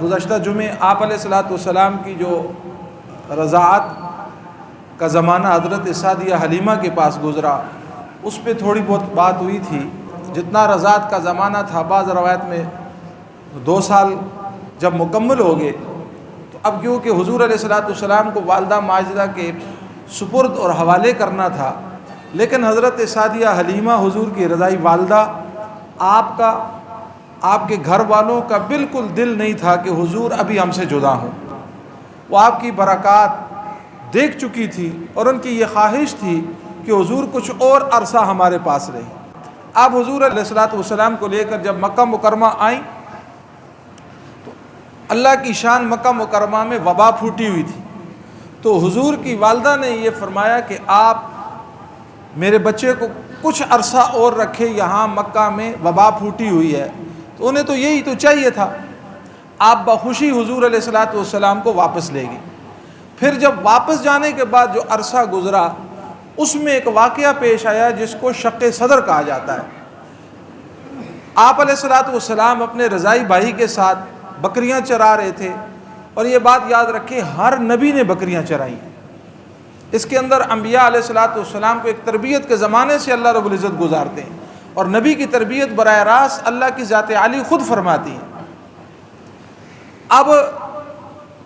گزشتہ جمعے آپ علیہ السلام کی جو رضاعت کا زمانہ حضرت سعدیہ حلیمہ کے پاس گزرا، اس پہ تھوڑی بہت بات ہوئی تھی۔ جتنا رضاعت کا زمانہ تھا، بعض روایت میں 2 سال جب مکمل ہو گئے، تو اب کیونکہ حضور علیہ السلام کو والدہ ماجدہ کے سپرد اور حوالے کرنا تھا، لیکن حضرت سعدیہ حلیمہ حضور کی رضائی والدہ، آپ کے گھر والوں کا بالکل دل نہیں تھا کہ حضور ابھی ہم سے جدا ہوں۔ وہ آپ کی برکات دیکھ چکی تھی اور ان کی یہ خواہش تھی کہ حضور کچھ اور عرصہ ہمارے پاس رہے۔ آپ حضور علیہ السلام کو لے کر جب مکہ مکرمہ آئیں تو اللہ کی شان مکہ مکرمہ میں وبا پھوٹی ہوئی تھی، تو حضور کی والدہ نے یہ فرمایا کہ آپ میرے بچے کو کچھ عرصہ اور رکھے، یہاں مکہ میں وبا پھوٹی ہوئی ہے۔ تو انہیں تو یہی تو چاہیے تھا۔ آپ بخوشی حضور علیہ السلام کو واپس لے گئے۔ پھر جب واپس جانے کے بعد جو عرصہ گزرا، اس میں ایک واقعہ پیش آیا جس کو شق صدر کہا جاتا ہے۔ آپ علیہ السلام اپنے رضائی بھائی کے ساتھ بکریاں چرا رہے تھے، اور یہ بات یاد رکھیں ہر نبی نے بکریاں چرائی۔ اس کے اندر انبیاء علیہ السلام کو ایک تربیت کے زمانے سے اللہ رب العزت گزارتے ہیں، اور نبی کی تربیت براہ راست اللہ کی ذات عالی خود فرماتی ہے۔ اب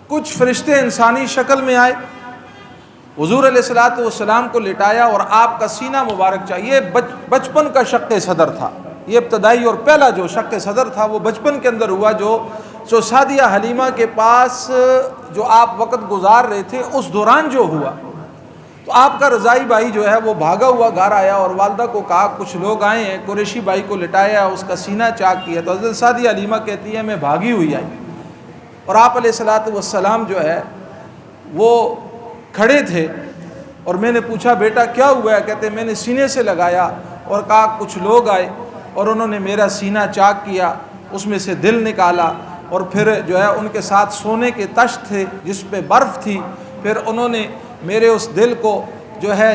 کچھ فرشتے انسانی شکل میں آئے، حضور علیہ السلام کو لٹایا اور آپ کا سینہ مبارک چاہیے، بچپن کا شق صدر تھا۔ یہ ابتدائی اور پہلا جو شق صدر تھا وہ بچپن کے اندر ہوا، جو سعدیہ حلیمہ کے پاس جو آپ وقت گزار رہے تھے اس دوران جو ہوا۔ تو آپ کا رضائی بھائی جو ہے وہ بھاگا ہوا گھر آیا اور والدہ کو کہا کچھ لوگ آئے ہیں، قریشی بھائی کو لٹایا، اس کا سینہ چاک کیا۔ تو حضرت سعدیہ حلیمہ کہتی ہے میں بھاگی ہوئی آئی، اور آپ علیہ السلام جو ہے وہ کھڑے تھے، اور میں نے پوچھا بیٹا کیا ہوا ہے؟ کہتے میں نے سینے سے لگایا اور کہا کچھ لوگ آئے اور انہوں نے میرا سینہ چاک کیا، اس میں سے دل نکالا، اور پھر جو ہے ان کے ساتھ سونے کے تشت تھے جس پہ برف تھی، پھر انہوں نے میرے اس دل کو جو ہے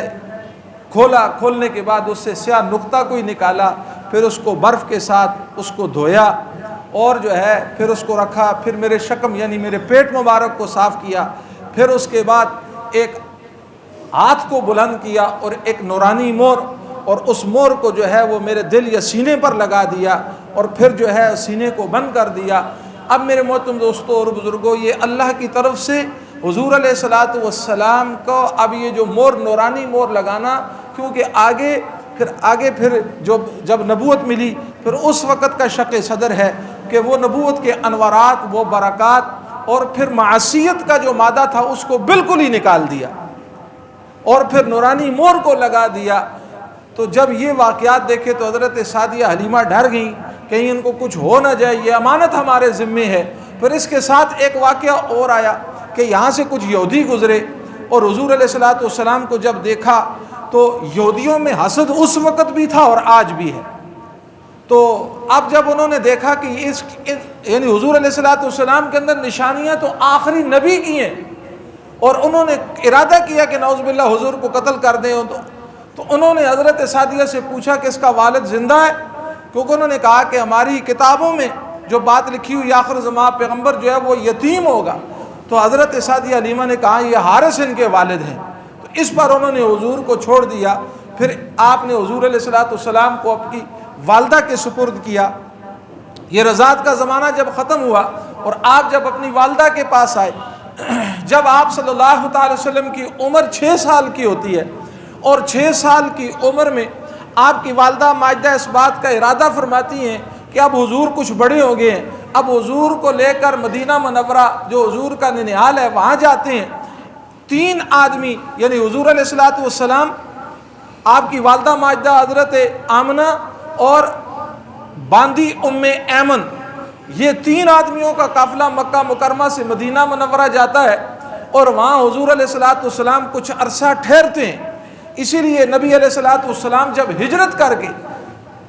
کھولا، کھولنے کے بعد اس سے سیاہ نقطہ کوئی نکالا، پھر اس کو برف کے ساتھ اس کو دھویا اور جو ہے پھر اس کو رکھا، پھر میرے شکم یعنی میرے پیٹ مبارک کو صاف کیا، پھر اس کے بعد ایک ہاتھ کو بلند کیا اور ایک نورانی مور، اور اس مور کو جو ہے وہ میرے دل یا سینے پر لگا دیا، اور پھر جو ہے سینے کو بند کر دیا۔ اب میرے محترم دوستوں اور بزرگوں، یہ اللہ کی طرف سے حضور علیہ السلام کو اب یہ جو مور نورانی مور لگانا، کیونکہ آگے پھر جب نبوت ملی پھر اس وقت کا شق صدر ہے کہ وہ نبوت کے انوارات، وہ برکات اور پھر معصیت کا جو مادہ تھا اس کو بالکل ہی نکال دیا اور پھر نورانی مور کو لگا دیا۔ تو جب یہ واقعات دیکھے تو حضرت سعدیہ حلیمہ ڈر گئیں، کہیں ان کو کچھ ہو نہ جائے، یہ امانت ہمارے ذمے ہے۔ پھر اس کے ساتھ ایک واقعہ اور آیا کہ یہاں سے کچھ یہودی گزرے، اور حضور علیہ السلام کو جب دیکھا تو یہودیوں میں حسد اس وقت بھی تھا اور آج بھی ہے۔ تو اب جب انہوں نے دیکھا کہ یعنی حضور علیہ السلام کے اندر نشانیاں تو آخری نبی کی ہیں، اور انہوں نے ارادہ کیا کہ نعوذ باللہ حضور کو قتل کر دیں، تو انہوں نے حضرت سعدیہ سے پوچھا کہ اس کا والد زندہ ہے، کیونکہ انہوں نے کہا کہ ہماری کتابوں میں جو بات لکھی ہوئی آخر زمان پیغمبر جو ہے وہ یتیم ہوگا۔ تو حضرت سعدیہ حلیمہ نے کہا یہ حارث ان کے والد ہیں۔ تو اس پر انہوں نے حضور کو چھوڑ دیا۔ پھر آپ نے حضور علیہ السلام کو اپنی والدہ کے سپرد کیا۔ یہ رضاعت کا زمانہ جب ختم ہوا اور آپ جب اپنی والدہ کے پاس آئے، جب آپ صلی اللہ تعالی وسلم کی عمر 6 سال کی ہوتی ہے، اور 6 سال کی عمر میں آپ کی والدہ ماجدہ اس بات کا ارادہ فرماتی ہیں کہ اب حضور کچھ بڑے ہو گئے ہیں، اب حضور کو لے کر مدینہ منورہ جو حضور کا ننیال ہے وہاں جاتے ہیں۔ 3 آدمی یعنی حضور علیہ السلام، آپ کی والدہ ماجدہ حضرت آمنہ اور باندی ام ایمن، یہ 3 آدمیوں کا قافلہ مکہ مکرمہ سے مدینہ منورہ جاتا ہے، اور وہاں حضور علیہ السلام کچھ عرصہ ٹھہرتے ہیں۔ اسی لیے نبی علیہ السلام جب ہجرت کر کے،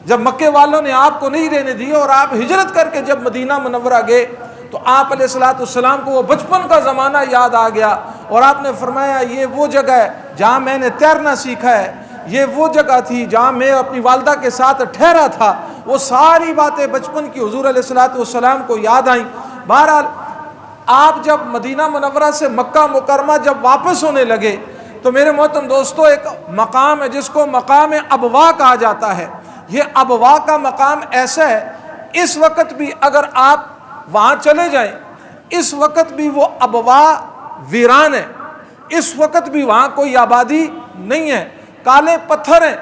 جب مکے والوں نے آپ کو نہیں رہنے دیا اور آپ ہجرت کر کے جب مدینہ منورہ گئے، تو آپ علیہ السلام کو وہ بچپن کا زمانہ یاد آ گیا، اور آپ نے فرمایا یہ وہ جگہ ہے جہاں میں نے تیرنا سیکھا ہے، یہ وہ جگہ تھی جہاں میں اپنی والدہ کے ساتھ ٹھہرا تھا۔ وہ ساری باتیں بچپن کی حضور علیہ السلام کو یاد آئیں۔ بہرحال آپ جب مدینہ منورہ سے مکہ مکرمہ جب واپس ہونے لگے تو میرے محترم دوستو ایک مقام ہے جس کو مقام ابوا کہا جاتا ہے. یہ ابوا کا مقام ایسا ہے، اس وقت بھی اگر آپ وہاں چلے جائیں، اس وقت بھی وہ ابوا ویران ہے، اس وقت بھی وہاں کوئی آبادی نہیں ہے، کالے پتھر ہیں.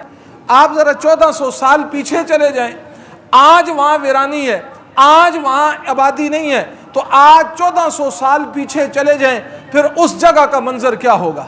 آپ ذرا 1400 سال پیچھے چلے جائیں، آج وہاں ویرانی ہے، آج وہاں آبادی نہیں ہے. تو آج 1400 سال پیچھے چلے جائیں، پھر اس جگہ کا منظر کیا ہوگا،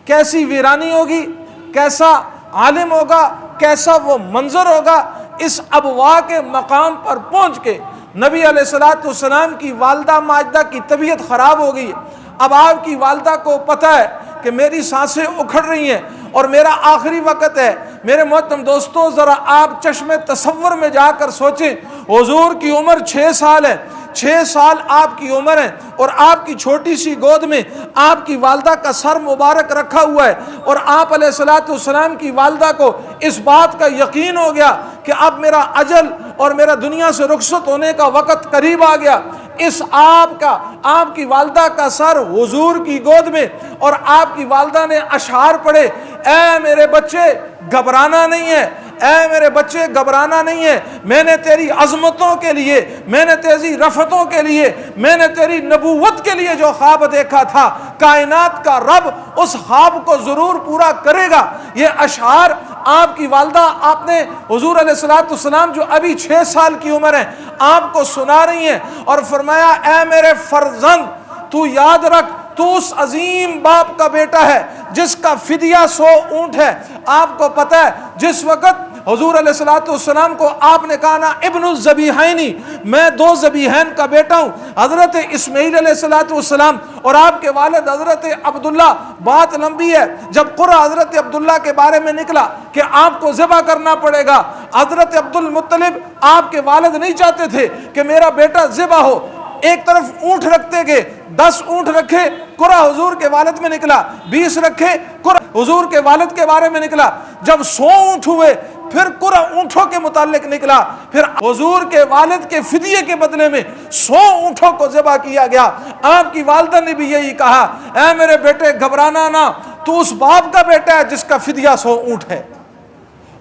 کیسی ویرانی ہوگی، کیسا عالم ہوگا، کیسا وہ منظر ہوگا. اس ابوا کے مقام پر پہنچ کے نبی علیہ الصلوۃ والسلام کی والدہ ماجدہ کی طبیعت خراب ہو گئی. اب آپ کی والدہ کو پتہ ہے کہ میری سانسیں اکھڑ رہی ہیں اور میرا آخری وقت ہے. میرے محترم دوستو ذرا آپ چشم تصور میں جا کر سوچیں، حضور کی عمر 6 سال ہے، 6 سال آپ کی عمر ہے اور آپ کی چھوٹی سی گود میں آپ کی والدہ کا سر مبارک رکھا ہوا ہے، اور آپ علیہ الصلوۃ والسلام کی والدہ کو اس بات کا یقین ہو گیا کہ اب میرا اجل اور میرا دنیا سے رخصت ہونے کا وقت قریب آ گیا. اس آپ کی والدہ کا سر حضور کی گود میں، اور آپ کی والدہ نے اشعار پڑھے، اے میرے بچے گھبرانا نہیں ہے، اے میرے بچے گھبرانا نہیں ہے، میں نے تیری عظمتوں کے لیے، میں نے تیری رفتوں کے لیے، میں نے تیری نبوت کے لیے جو خواب دیکھا تھا، کائنات کا رب اس خواب کو ضرور پورا کرے گا. یہ اشعار آپ کی والدہ آپ نے حضور علیہ الصلوۃ والسلام جو ابھی 6 سال کی عمر ہے آپ کو سنا رہی ہیں، اور فرمایا اے میرے فرزند تو یاد رکھ تو اس عظیم باپ کا بیٹا ہے جس کا فدیہ 100 اونٹ ہے. آپ کو پتہ ہے جس وقت حضور علیہ الصلوۃ والسلام کو آپ نے کہا نا ابن الذبیحین، میں 2 ذبیحین کا بیٹا ہوں، حضرت اسماعیل علیہ الصلوۃ والسلام اور آپ کے والد حضرت عبداللہ. بات لمبی ہے. جب قرآن حضرت عبداللہ کے بارے میں نکلا کہ آپ کو ذبح کرنا پڑے گا، حضرت عبد المطلب آپ کے والد نہیں چاہتے تھے کہ میرا بیٹا ذبح ہو. ایک طرف اونٹ رکھتے گئے، 10 اونٹ رکھے، قرآن حضور کے والد میں نکلا، 20 رکھے، قرآن حضور کے والد کے بارے میں نکلا. جب 100 اونٹ ہوئے پھر قرآن اونٹوں کے متعلق نکلا، پھر حضور کے والد کے فدیے کے بدلے میں 100 اونٹوں کو ذبح کیا گیا. آپ کی والدہ نے بھی یہی کہا، اے میرے بیٹے گھبرانا نہ، تو اس باپ کا بیٹا ہے جس کا فدیہ 100 اونٹ ہے.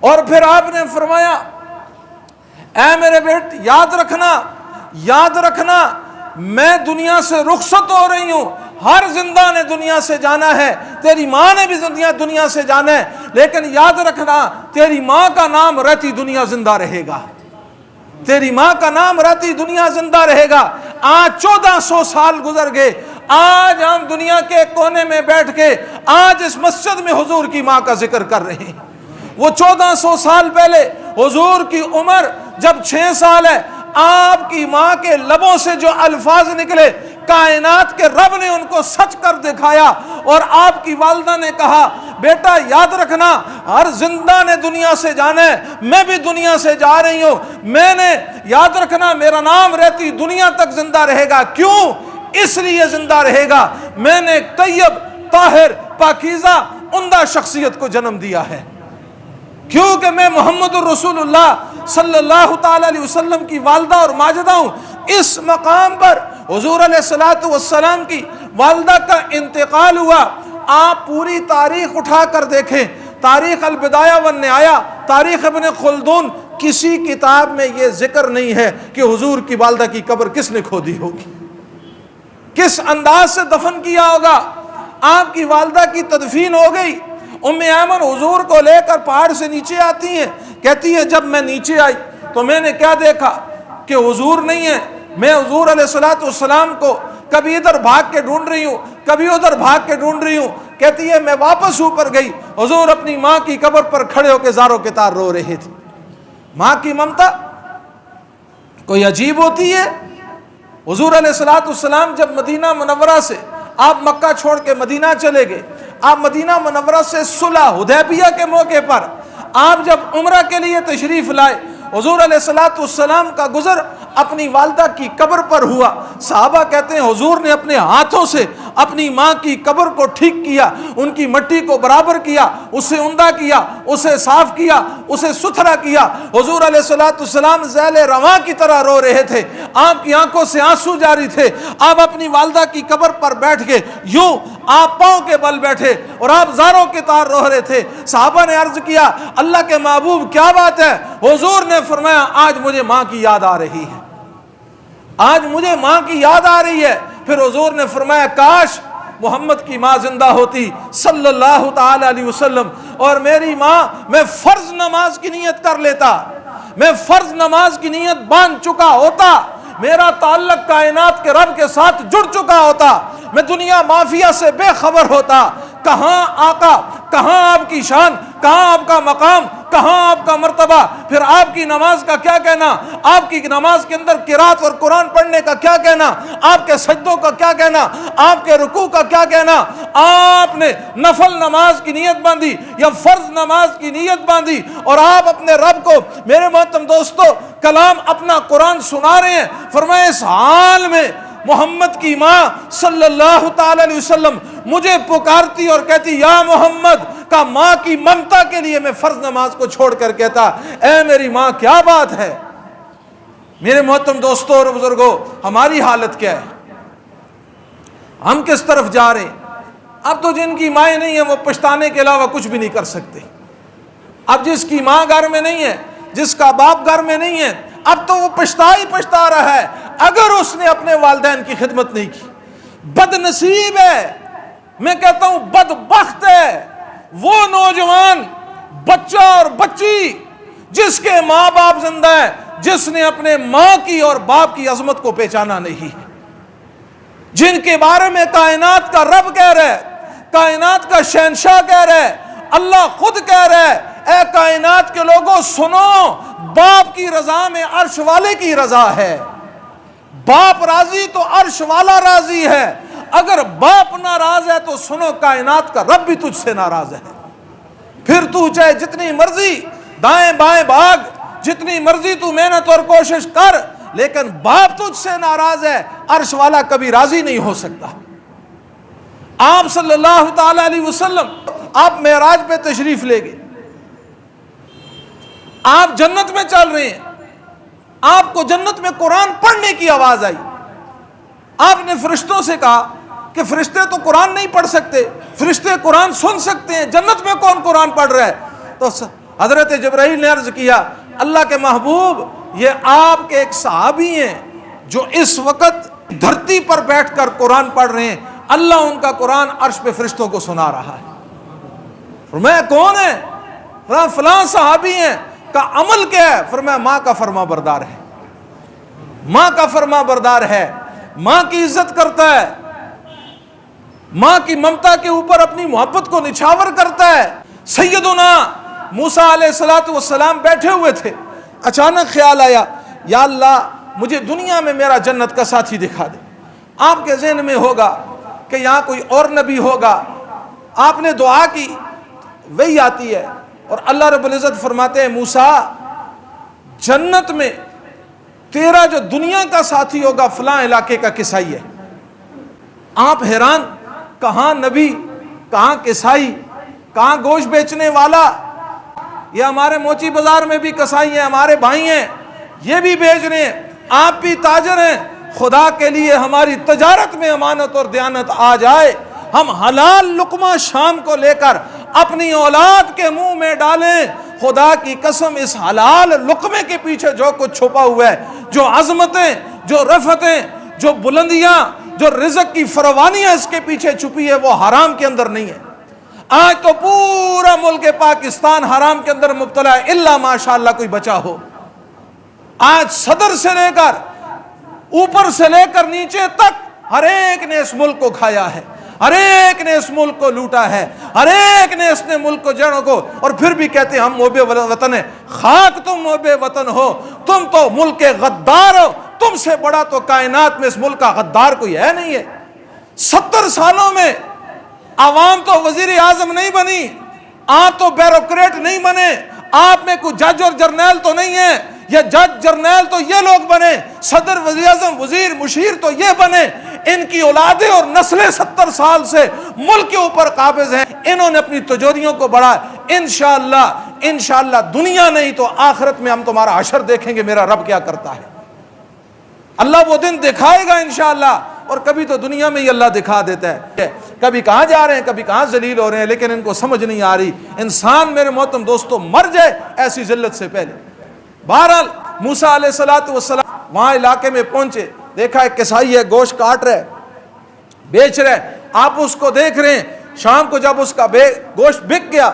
اور پھر آپ نے فرمایا اے میرے بیٹے یاد رکھنا میں دنیا سے رخصت ہو رہی ہوں، ہر زندہ نے دنیا سے جانا ہے، تیری ماں نے بھی دنیا سے جانا ہے، لیکن یاد رکھنا تیری ماں کا نام رہتی دنیا زندہ رہے گا، تیری ماں کا نام رہتی دنیا زندہ رہے گا. آج 1400 سال گزر گئے، آج ہم دنیا کے کونے میں بیٹھ کے آج اس مسجد میں حضور کی ماں کا ذکر کر رہے ہیں. وہ 1400 سال پہلے حضور کی عمر جب 6 سال ہے، آپ کی ماں کے لبوں سے جو الفاظ نکلے کائنات کے رب نے ان کو سچ کر دکھایا، اور آپ کی والدہ نے کہا بیٹا یاد رکھنا ہر زندہ نے دنیا سے جانا ہے، میں بھی دنیا سے جا رہی ہوں، میں نے یاد رکھنا میرا نام رہتی دنیا تک زندہ رہے گا. کیوں؟ اس لیے زندہ رہے گا میں نے ایک طیب طاہر پاکیزہ عمدہ شخصیت کو جنم دیا ہے، کیونکہ میں محمد الرسول اللہ صلی اللہ تعالی علیہ وسلم کی والدہ اور ماجدہ ہوں. اس مقام پر حضور علیہ الصلوۃ والسلام کی والدہ کا انتقال ہوا. آپ پوری تاریخ اٹھا کر دیکھیں، تاریخ البدایہ والنہایہ، تاریخ ابن خلدون، کسی کتاب میں یہ ذکر نہیں ہے کہ حضور کی والدہ کی قبر کس نے کھودی ہوگی، کس انداز سے دفن کیا ہوگا. آپ کی والدہ کی تدفین ہو گئی. ام ایمن حضور کو لے کر پہاڑ سے نیچے آتی ہیں، کہتی ہے جب میں نیچے آئی تو میں نے کیا دیکھا کہ حضور نہیں ہے. میں حضور علیہ الصلوۃ والسلام کو کبھی ادھر بھاگ کے ڈھونڈ رہی ہوں، کبھی ادھر بھاگ کے ڈھونڈ رہی ہوں. کہتی ہے میں واپس اوپر گئی، حضور اپنی ماں کی قبر پر کھڑے ہو کے زاروں کے تار رو رہے تھے. ماں کی ممتا کوئی عجیب ہوتی ہے. حضور علیہ الصلوۃ والسلام جب مدینہ منورہ سے آپ مکہ چھوڑ کے مدینہ چلے گئے، آپ مدینہ منورہ سے صلح حدیبیہ کے موقع پر آپ جب عمرہ کے لیے تشریف لائے، حضور علیہ الصلوۃ والسلام کا گزر اپنی والدہ کی قبر پر ہوا. صحابہ کہتے ہیں حضور نے اپنے ہاتھوں سے اپنی ماں کی قبر کو ٹھیک کیا، ان کی مٹی کو برابر کیا، اسے عمدہ کیا، اسے صاف کیا، اسے ستھرا کیا۔ حضور علیہ الصلوۃ والسلام ذیل رواں کی طرح رو رہے تھے، آپ کی آنکھوں سے آنسو جاری تھے۔ آپ اپنی والدہ کی قبر پر بیٹھ کے یوں آپ پاؤں کے بل بیٹھے اور آپ زاروں کے تار رو رہے تھے۔ صحابہ نے عرض کیا اللہ کے محبوب کیا بات ہے؟ حضور نے فرمایا آج مجھے ماں کی یاد آ رہی ہے، آج مجھے ماں کی یاد آ رہی ہے۔ پھر حضور نے فرمایا کاش محمد کی ماں زندہ ہوتی صلی اللہ تعالی علیہ وسلم، اور میری ماں، میں فرض نماز کی نیت کر لیتا، میں فرض نماز کی نیت باندھ چکا ہوتا، میرا تعلق کائنات کے رب کے ساتھ جڑ چکا ہوتا، میں دنیا مافیا سے بے خبر ہوتا۔ کہاں آقا، کہاں آپ کی شان، کہاں آپ کا مقام، کہاں آپ کا مرتبہ۔ پھر آپ کی نماز کا کیا کہنا، آپ کی نماز کے اندر قرات اور قرآن پڑھنے کا کیا کہنا، آپ کے سجدوں کا کیا کہنا، آپ کے رکوع کا کیا کہنا۔ آپ نے نفل نماز کی نیت باندھی یا فرض نماز کی نیت باندھی اور آپ اپنے رب کو، میرے محترم دوستو، کلام اپنا قرآن سنا رہے ہیں۔ فرمائے اس حال میں محمد کی ماں صلی اللہ تعالی علیہ وسلم مجھے پکارتی اور کہتی یا محمد، کا ماں کی ممتا کے لیے میں فرض نماز کو چھوڑ کر کہتا اے میری ماں کیا بات ہے۔ میرے محترم دوستوں اور بزرگوں، ہماری حالت کیا ہے؟ ہم کس طرف جا رہے ہیں؟ اب تو جن کی مائیں نہیں ہیں وہ پچھتانے کے علاوہ کچھ بھی نہیں کر سکتے۔ اب جس کی ماں گھر میں نہیں ہے، جس کا باپ گھر میں نہیں ہے، اب تو وہ پچھتا رہا ہے اگر اس نے اپنے والدین کی خدمت نہیں کی۔ بد نصیب ہے، میں کہتا ہوں بدبخت ہے وہ نوجوان، بچہ اور بچی جس کے ماں باپ زندہ ہے، جس نے اپنے ماں کی اور باپ کی عظمت کو پہچانا نہیں، جن کے بارے میں کائنات کا رب کہہ رہا ہے، کائنات کا شہنشاہ کہہ رہا ہے، اللہ خود کہہ رہا ہے اے کائنات کے لوگوں سنو، باپ کی رضا میں عرش والے کی رضا ہے۔ باپ راضی تو عرش والا راضی ہے، اگر باپ ناراض ہے تو سنو کائنات کا رب بھی تجھ سے ناراض ہے۔ پھر تو چاہے جتنی مرضی دائیں بائیں بھاگ، جتنی مرضی تو محنت اور کوشش کر، لیکن باپ تجھ سے ناراض ہے، عرش والا کبھی راضی نہیں ہو سکتا۔ آپ صلی اللہ تعالی علیہ وسلم آپ معراج پہ تشریف لے گئے، آپ جنت میں چل رہے ہیں، آپ کو جنت میں قرآن پڑھنے کی آواز آئی۔ آپ نے فرشتوں سے کہا کہ فرشتے تو قرآن نہیں پڑھ سکتے، فرشتے قرآن سن سکتے ہیں، جنت میں کون قرآن پڑھ رہا ہے؟ تو حضرت جبرائیل نے عرض کیا اللہ کے محبوب یہ آپ کے ایک صحابی ہیں جو اس وقت دھرتی پر بیٹھ کر قرآن پڑھ رہے ہیں، اللہ ان کا قرآن عرش پہ فرشتوں کو سنا رہا ہے۔ فرمایا کون ہے؟ فلاں صحابی ہیں۔ کا عمل کیا ہے؟ فرمایا ماں کا فرما بردار ہے، ماں کا فرما بردار ہے، ماں کی عزت کرتا ہے، ماں کی ممتا کے اوپر اپنی محبت کو نچھاور کرتا ہے۔ سیدنا موسیٰ علیہ السلام بیٹھے ہوئے تھے، اچانک خیال آیا یا اللہ مجھے دنیا میں میرا جنت کا ساتھی دکھا دے۔ آپ کے ذہن میں ہوگا کہ یہاں کوئی اور نبی ہوگا، آپ نے دعا کی، وہی آتی ہے اور اللہ رب العزت فرماتے ہیں موسیٰ جنت میں تیرا جو دنیا کا ساتھی ہوگا فلاں علاقے کا کسائی ہے۔ آپ حیران، کہاں نبی، کہاں کسائی، کہاں گوشت بیچنے والا؟ یہ ہمارے موچی بازار میں بھی کسائی ہیں، ہمارے بھائی ہیں، یہ بھی بیچ رہے ہیں، آپ بھی تاجر ہیں۔ خدا کے لیے ہماری تجارت میں امانت اور دیانت آ جائے، ہم حلال لقمہ شام کو لے کر اپنی اولاد کے منہ میں ڈالیں۔ خدا کی قسم اس حلال لقمے کے پیچھے جو کچھ چھپا ہوا ہے، جو عظمتیں، جو رفتیں، جو بلندیاں، جو رزق کی فراوانیاں اس کے پیچھے چھپی ہے، وہ حرام کے اندر نہیں ہے۔ آج تو پورا ملک پاکستان حرام کے اندر مبتلا ہے، الا ماشاءاللہ کوئی بچا ہو۔ آج صدر سے لے کر اوپر سے لے کر نیچے تک ہر ایک نے اس ملک کو کھایا ہے، ہر ایک نے اس ملک کو لوٹا ہے، ہر ایک نے اس نے ملک کو جڑوں کو، اور پھر بھی کہتے ہیں ہم محب وطن ہیں۔ خاک تم محب وطن ہو، تم تو ملک کے غدار ہو، تم سے بڑا تو کائنات میں اس ملک کا غدار کوئی ہے نہیں ہے۔ 70 سالوں میں عوام تو وزیر اعظم نہیں بنی، آپ تو بیوروکریٹ نہیں بنے، آپ میں کوئی جج اور جرنیل تو نہیں ہے، یہ جج جرنیل تو یہ لوگ بنے، صدر، وزیر اعظم، وزیر، مشیر تو یہ بنے، ان کی اولادیں اور نسلیں 70 سال سے ملک کے اوپر قابض ہیں، انہوں نے اپنی تجوریوں کو بڑھا۔ انشاءاللہ دنیا نہیں تو آخرت میں ہم تمہارا حشر دیکھیں گے، میرا رب کیا کرتا ہے۔ اللہ وہ دن دکھائے گا انشاءاللہ، اور کبھی تو دنیا میں ہی اللہ دکھا دیتا ہے، کبھی کہاں جا رہے ہیں، کبھی کہاں ذلیل ہو رہے ہیں، لیکن ان کو سمجھ نہیں آ رہی۔ انسان میرے محترم دوستو مر جائے ایسی ذلت سے پہلے۔ بہرحال موسیٰ علیہ السلام وہاں علاقے میں پہنچے، دیکھا ایک کسائی ہے، گوشت کاٹ رہے، بیچ رہے، آپ اس کو دیکھ رہے ہیں۔ شام کو جب اس کا گوشت بک گیا،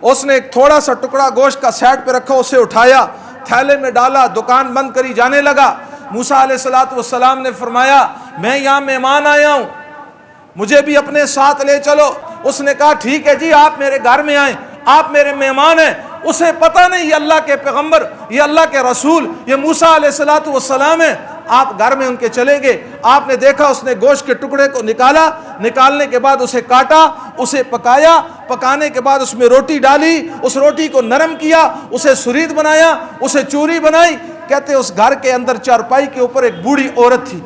اس نے ایک تھوڑا سا ٹکڑا گوشت کا سائڈ پہ رکھا، اسے اٹھایا، تھیلے میں ڈالا، دکان بند کری، جانے لگا۔ موسیٰ علیہ السلام نے فرمایا میں یہاں مہمان آیا ہوں، مجھے بھی اپنے ساتھ لے چلو۔ اس نے کہا ٹھیک ہے جی، آپ میرے گھر میں آئیں، آپ میرے مہمان ہیں۔ اسے پتہ نہیں یہ اللہ کے پیغمبر، یہ اللہ کے رسول، یہ موسیٰ علیہ السلام ہیں۔ آپ گھر میں ان کے چلے گئے، آپ نے دیکھا اس نے گوشت کے ٹکڑے کو نکالا، نکالنے کے بعد اسے کاٹا، اسے پکایا، پکانے کے بعد اس میں روٹی ڈالی، اس روٹی کو نرم کیا، اسے سرید بنایا، اسے چوری بنائی۔ کہتے اس گھر کے اندر چارپائی کے اوپر ایک بوڑھی عورت تھی،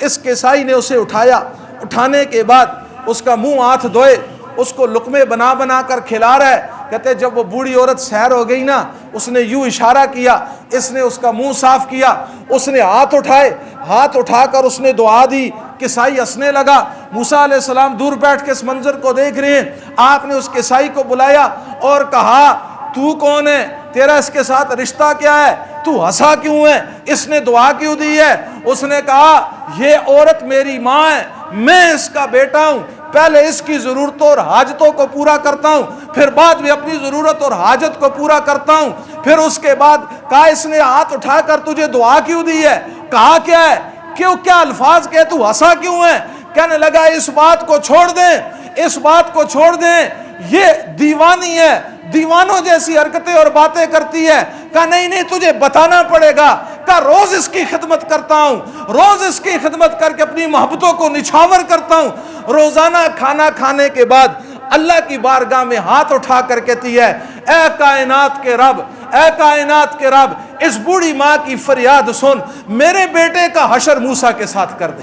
اس کسائی نے اسے اٹھایا، اٹھانے کے بعد اس کا منہ ہاتھ دھوئے، اس کو لقمے بنا بنا کر کھلا رہا ہے۔ کہتے جب وہ بوڑھی عورت سیر ہو گئی نا، اس نے یوں اشارہ کیا، اس نے اس کا منہ صاف کیا، اس نے ہاتھ اٹھائے، ہاتھ اٹھا کر اس نے دعا دی، کسائی ہنسنے لگا۔ موسیٰ علیہ السلام دور بیٹھ کے اس منظر کو دیکھ رہے ہیں۔ آپ نے اس کسائی کو بلایا اور کہا تو کون ہے، تیرا اس کے ساتھ رشتہ کیا ہے، تو ہنسا کیوں ہے، اس نے دعا کیوں دی ہے؟ اس نے کہا یہ عورت میری ماں ہے، میں اس کا بیٹا ہوں، پہلے اس کی ضرورتوں اور حاجتوں کو پورا کرتا ہوں، پھر بعد میں اپنی ضرورت اور حاجت کو پورا کرتا ہوں۔ پھر اس کے بعد کہا اس نے ہاتھ اٹھا کر تجھے دعا کیوں دی ہے، کہا کیا ہے، کیا الفاظ کہے، تو ہنسا کیوں ہے؟ کہنے لگا اس بات کو چھوڑ دیں، اس بات کو چھوڑ دیں، یہ دیوانی ہے، دیوانوں جیسی حرکتیں اور باتیں کرتی ہے۔ کہا نہیں تجھے بتانا پڑے گا۔ کہا روز اس کی خدمت کرتا ہوں، روز اس کی خدمت کر کے اپنی محبتوں کو نچھاور کرتا ہوں۔ روزانہ کھانا کھانے کے بعد اللہ کی بارگاہ میں ہاتھ اٹھا کر کہتی ہے اے کائنات کے رب، اے کائنات کے رب، اس بوڑھی ماں کی فریاد سن، میرے بیٹے کا حشر موسیٰ کے ساتھ کر دے۔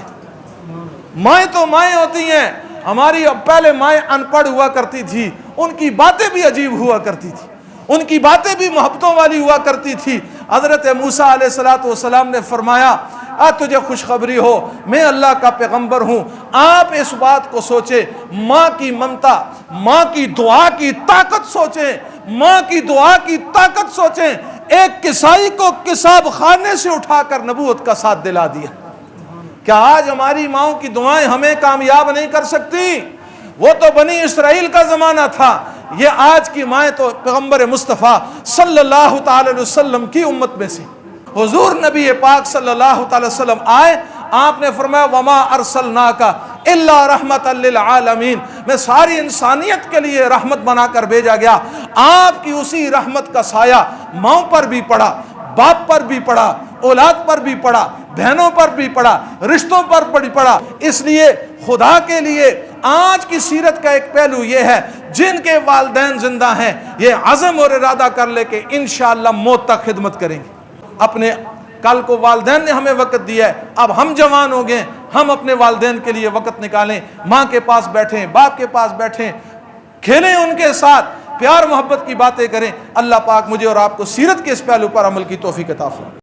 مائیں تو مائیں ہوتی ہیں، ہماری پہلے مائیں ان پڑھ ہوا کرتی تھی، ان کی باتیں بھی عجیب ہوا کرتی تھی، ان کی باتیں بھی محبتوں والی ہوا کرتی تھی۔ حضرت موسیٰ علیہ السلام نے فرمایا تجھے خوشخبری ہو، میں اللہ کا پیغمبر ہوں۔ آپ اس بات کو سوچیں، ماں کی ممتا، ماں کی دعا کی طاقت سوچیں، ماں کی دعا کی طاقت سوچیں۔ ایک کسائی کو کساب خانے سے اٹھا کر نبوت کا ساتھ دلا دیا۔ کیا آج ہماری ماؤں کی دعائیں ہمیں کامیاب نہیں کر سکتی؟ وہ تو بنی اسرائیل کا زمانہ تھا، یہ آج کی مائیں تو پیغمبر مصطفیٰ صلی اللہ تعالی علیہ وسلم کی امت میں سے۔ حضور نبی پاک صلی اللہ تعالی وسلم آئے، آپ نے فرمایا وما ارسلناک الا رحمت للعالمین، میں ساری انسانیت کے لیے رحمت بنا کر بھیجا گیا۔ آپ کی اسی رحمت کا سایہ ماؤں پر بھی پڑا، باپ پر بھی پڑا، اولاد پر بھی پڑا، بہنوں پر بھی پڑا، رشتوں پر بھی پڑا۔ اس لیے خدا کے لیے آج کی سیرت کا ایک پہلو یہ ہے، جن کے والدین زندہ ہیں یہ عزم اور ارادہ کر لے کہ انشاءاللہ موت تک خدمت کریں گے۔ اپنے کل کو والدین نے ہمیں وقت دیا ہے، اب ہم جوان ہو گئے، ہم اپنے والدین کے لیے وقت نکالیں، ماں کے پاس بیٹھیں، باپ کے پاس بیٹھیں، کھیلیں ان کے ساتھ، پیار محبت کی باتیں کریں۔ اللہ پاک مجھے اور آپ کو سیرت کے اس پہلو پر عمل کی توفیق عطا فرمائے۔